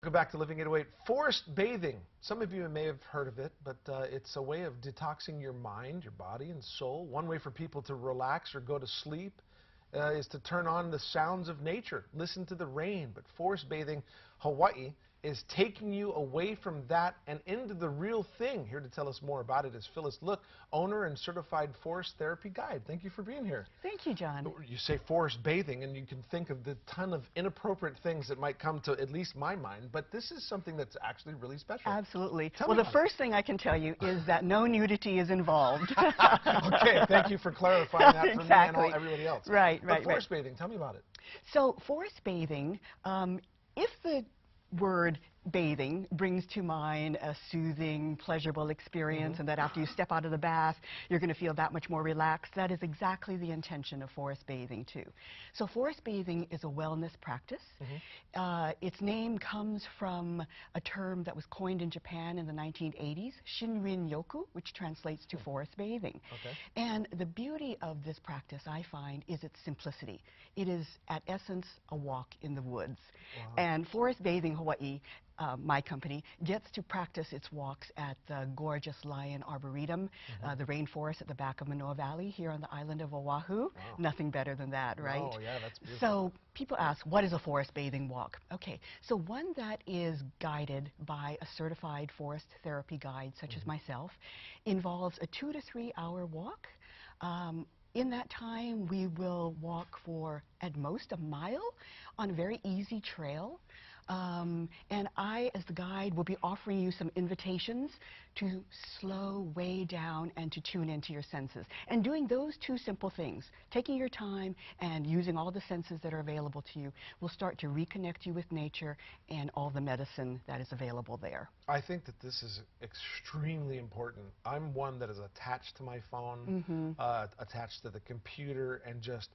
Welcome back to Living 808. Forest bathing. Some of you may have heard of it, but it's a way of detoxing your mind, your body, and soul. One way for people to relax or go to sleep is to turn on the sounds of nature, listen to the rain. But Forest Bathing Hawaii is taking you away from that and into the real thing. Here to tell us more about it is Phyllis Look, owner and certified forest therapy guide. Thank you for being here. Thank you, John. You say forest bathing, and you can think of the ton of inappropriate things that might come to at least my mind, but this is something that's actually really special. Absolutely. Tell well, me the first thing I can tell you is that no nudity is involved. Okay, thank you for clarifying that for exactly. me and everybody else. Right, but forest bathing, tell me about it. So forest bathing, if the word bathing brings to mind a soothing, pleasurable experience, and that after you step out of the bath, you're going to feel that much more relaxed, that is exactly the intention of forest bathing, too. So forest bathing is a wellness practice. Its name comes from a term that was coined in Japan in the 1980s, shinrin-yoku, which translates to forest bathing. And the beauty of this practice, I find, is its simplicity. It is, at essence, a walk in the woods. And Forest Bathing Hawaii, my company, gets to practice its walks at the gorgeous Lion Arboretum, the rainforest at the back of Manoa Valley here on the island of Oahu. Nothing better than that, right? Oh, yeah, that's beautiful. So people ask, what is a forest bathing walk? Okay, so one that is guided by a certified forest therapy guide, such as myself, involves a 2 to 3 hour walk. In that time, we will walk for, at most, a mile on a very easy trail. And I, as the guide, will be offering you some invitations to slow way down and to tune into your senses. And doing those two simple things, taking your time and using all the senses that are available to you, will start to reconnect you with nature and all the medicine that is available there. I think that this is extremely important. I'm one that is attached to my phone, attached to the computer, and just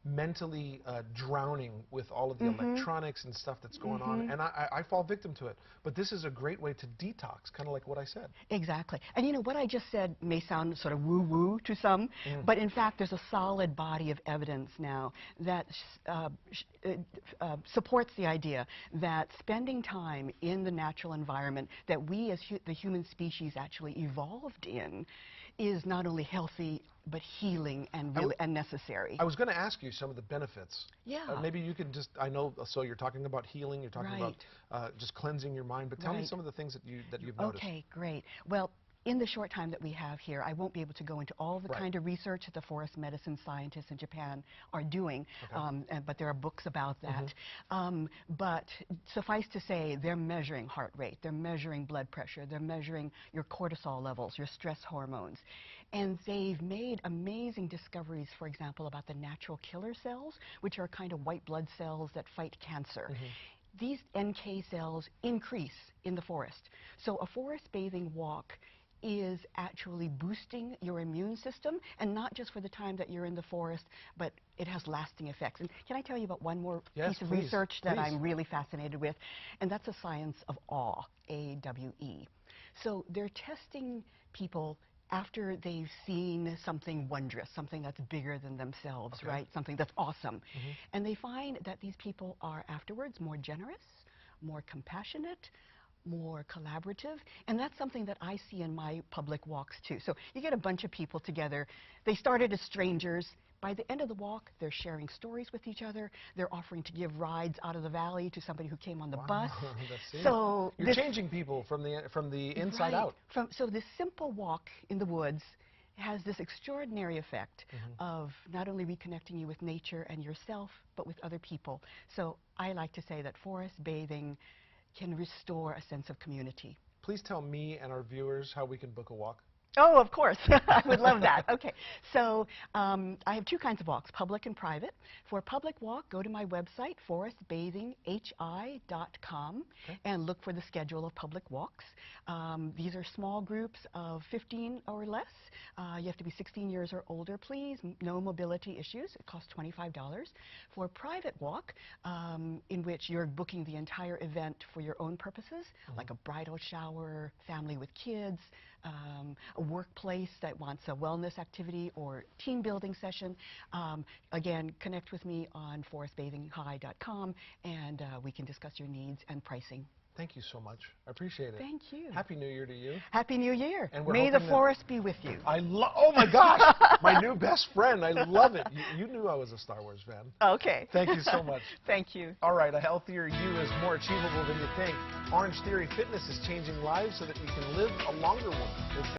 mentally drowning with all of the electronics and stuff that's going on, and I fall victim to it. But this is a great way to detox, kind of like what I said. Exactly. And you know, what I just said may sound sort of woo-woo to some, but in fact there's a solid body of evidence now that supports the idea that spending time in the natural environment that we as the human species actually evolved in is not only healthy but healing and really and necessary. I was going to ask you some of the benefits. Yeah. Maybe you could just, I know, so you're talking about healing, you're talking about just cleansing your mind, but tell me some of the things that you've noticed. Okay, great. Well, in the short time that we have here, I won't be able to go into all the kind of research that the forest medicine scientists in Japan are doing, but there are books about that. But suffice to say, they're measuring heart rate, they're measuring blood pressure, they're measuring your cortisol levels, your stress hormones. And they've made amazing discoveries, for example, about the natural killer cells, which are kind of white blood cells that fight cancer. These NK cells increase in the forest. So a forest bathing walk is actually boosting your immune system, and not just for the time that you're in the forest, but it has lasting effects. And can I tell you about one more piece of research that I'm really fascinated with? And that's the science of awe, A-W-E. So they're testing people after they've seen something wondrous, something that's bigger than themselves, right? Something that's awesome. And they find that these people are afterwards more generous, more compassionate, more collaborative, and that's something that I see in my public walks too. So you get a bunch of people together, they started as strangers. By the end of the walk, they're sharing stories with each other. They're offering to give rides out of the valley to somebody who came on the bus. So you're changing people from the inside out. So this simple walk in the woods has this extraordinary effect of not only reconnecting you with nature and yourself, but with other people. So I like to say that forest bathing can restore a sense of community. Please tell me and our viewers how we can book a walk. Oh, of course. I would love that. Okay. So I have two kinds of walks, public and private. For a public walk, go to my website, forestbathinghi.com, and look for the schedule of public walks. These are small groups of 15 or less. You have to be 16 years or older, please. No mobility issues. It costs $25. For a private walk, in which you're booking the entire event for your own purposes, like a bridal shower, family with kids, a workplace that wants a wellness activity or team building session, again, connect with me on forestbathinghi.com, and we can discuss your needs and pricing. Thank you so much. I appreciate it. Thank you. Happy New Year to you. Happy New Year. And we're May the hoping forest be with you. Oh my gosh, my new best friend. I love it. You knew I was a Star Wars fan. Okay. Thank you so much. Thank you. All right, a healthier you is more achievable than you think. Orange Theory Fitness is changing lives so that you can live a longer one.